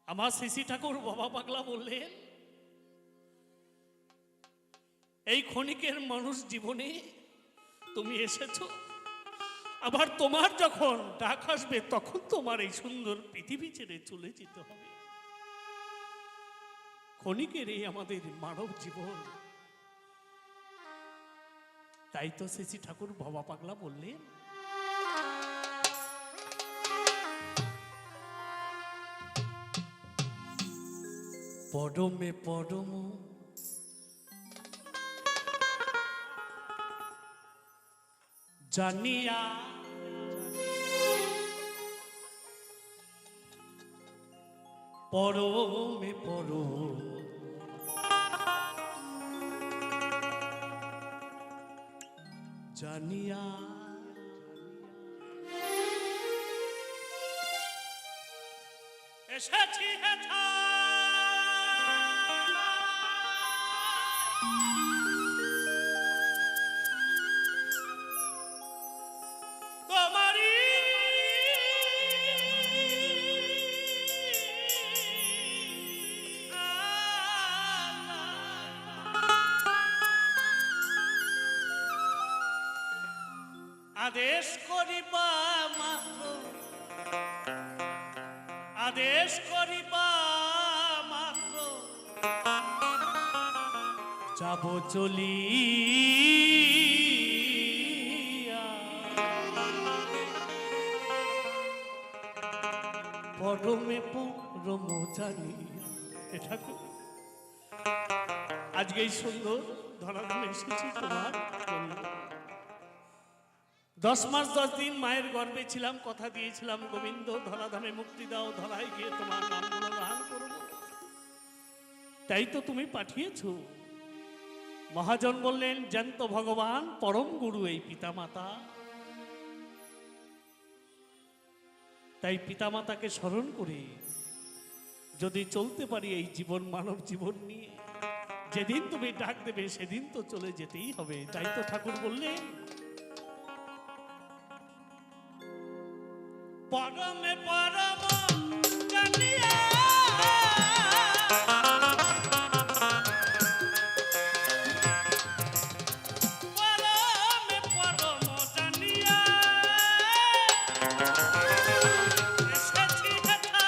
আমার শ্রী ঠাকুর বাবা পাগলা বললেন, এই ক্ষণিকের মানুষ জীবনে তুমি এসেছো, আবার তোমার যখন ডাক আসবে তখন তোমার এই সুন্দর পৃথিবী ছেড়ে চলে যেতে হবে। ক্ষণিকের এই আমাদের মানব জীবন। তাই তো শ্রী ঠাকুর বাবা পাগলা বললেন, পরমে পরম জানিয়া পরমে পরম জানিয়া এসেছি হেথা তোমারি আদেশ করিবা মাত্র, আদেশ করিবা মাত্র যাব চলি, পরমে পরম জানি। এটা আজকে এই সুন্দর ধরাধামে এসেছি তোমার জন্য। 10 মাস 10 দিন মায়ের গর্ভে ছিলাম, কথা দিয়েছিলাম গোবিন্দ ধরাধামে মুক্তি দাও, ধরায় গিয়ে তোমার নামগুলো গান করব। তাই তো তুমি পাঠিয়েছো। মহাজন বললেন, জ্যান্ত ভগবান পরম গুরু এই পিতামাতা। তাই পিতামাতাকে স্মরণ করে যদি চলতে পারি এই জীবন, মানব জীবন নিয়ে, যেদিন তুমি ডাক দেবে সেদিন তো চলে যেতেই হবে। তাই তো ঠাকুর বললেন, পরমে পরম জানিয়া পরমে পরম জানিয়া এসেছি হেথা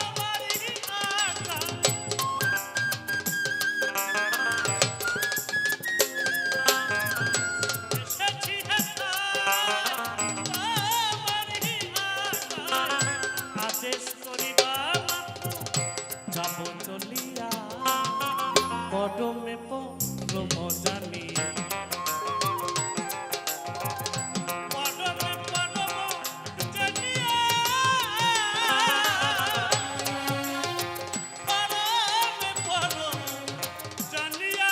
তোমারি আজ্ঞা। এসেছি হেথা আদেশ করিবা যাব চলিয়া, পরমে পরম জানি। পরমে পরম জানিয়া পরমে পরম জানিয়া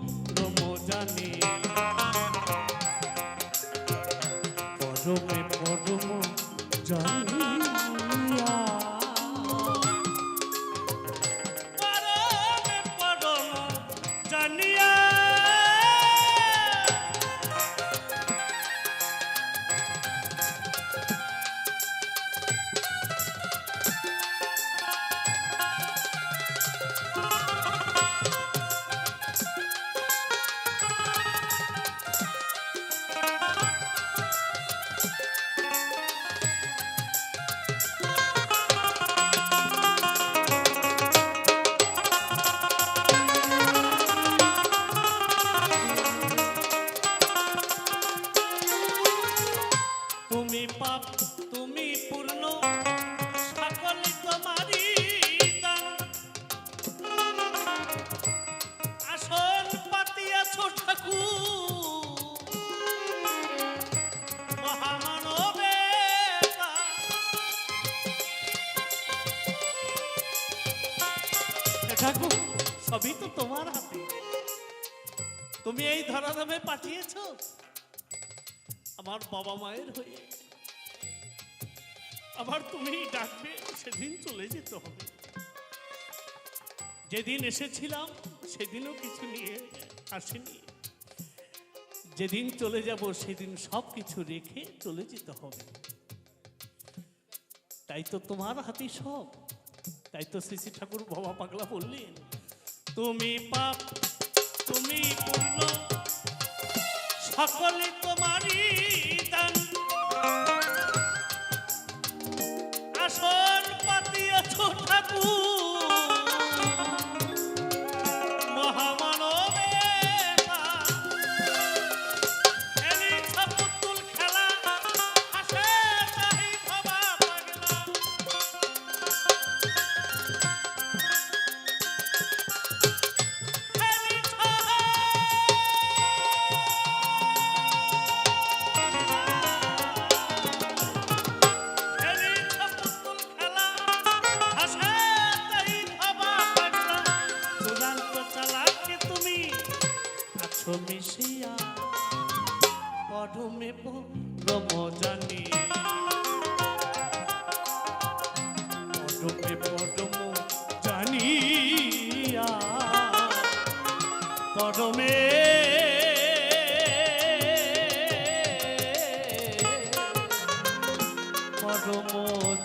পরম জানি পরমে পরম জানিয়া পরমে পরম জানিয়া তুমি পাপ তুমি পূর্ণ সকলই তোমারই দান আসন পাতিয়াছ ঠাকুর মহামানবে ঠাকুর সবই তো তোমার হাতে তুমি এই ধরাধামে পাঠিয়েছ আমার বাবা মায়ের হয়ে আবার তুমি ডাকবে সেদিন চলে যেতে হবে যেদিন এসেছিলাম সেদিনও কিছু নিয়ে আসেনি যেদিন চলে যাব সেদিন সব কিছু রেখে চলে যেতে হবে তাই তো তোমার হাতে সব তাই তো শ্রী ঠাকুর বাবা পাগলা বললেন তুমি পাপ তুমি পূর্ণ সকলে তোমারই দান আসন পাতিয়াছ ঠাকুর মহামানবে খেলিছ পুতুল খেলা হাসে তাহি ভাবা পাগলা মিশিয়া পরমে পরম জানি পরমে পরম জানিয়া পরমে পরম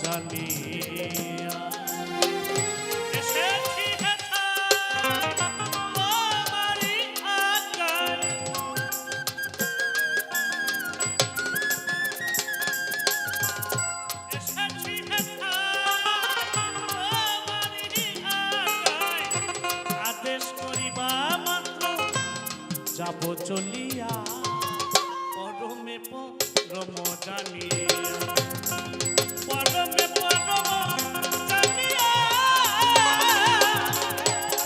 জানিয়া এসেছি যাব চলিয়া পরমে পরম জানিয়া পরমে পরম জানিয়া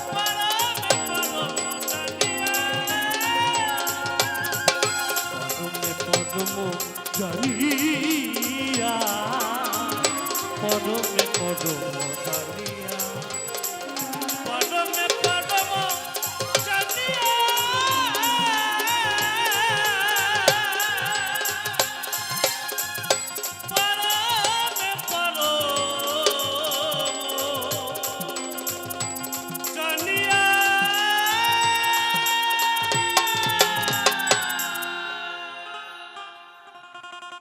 পরমে পরম জানিয়া পরমে পরম জানিয়া পরমে পরম জানিয়া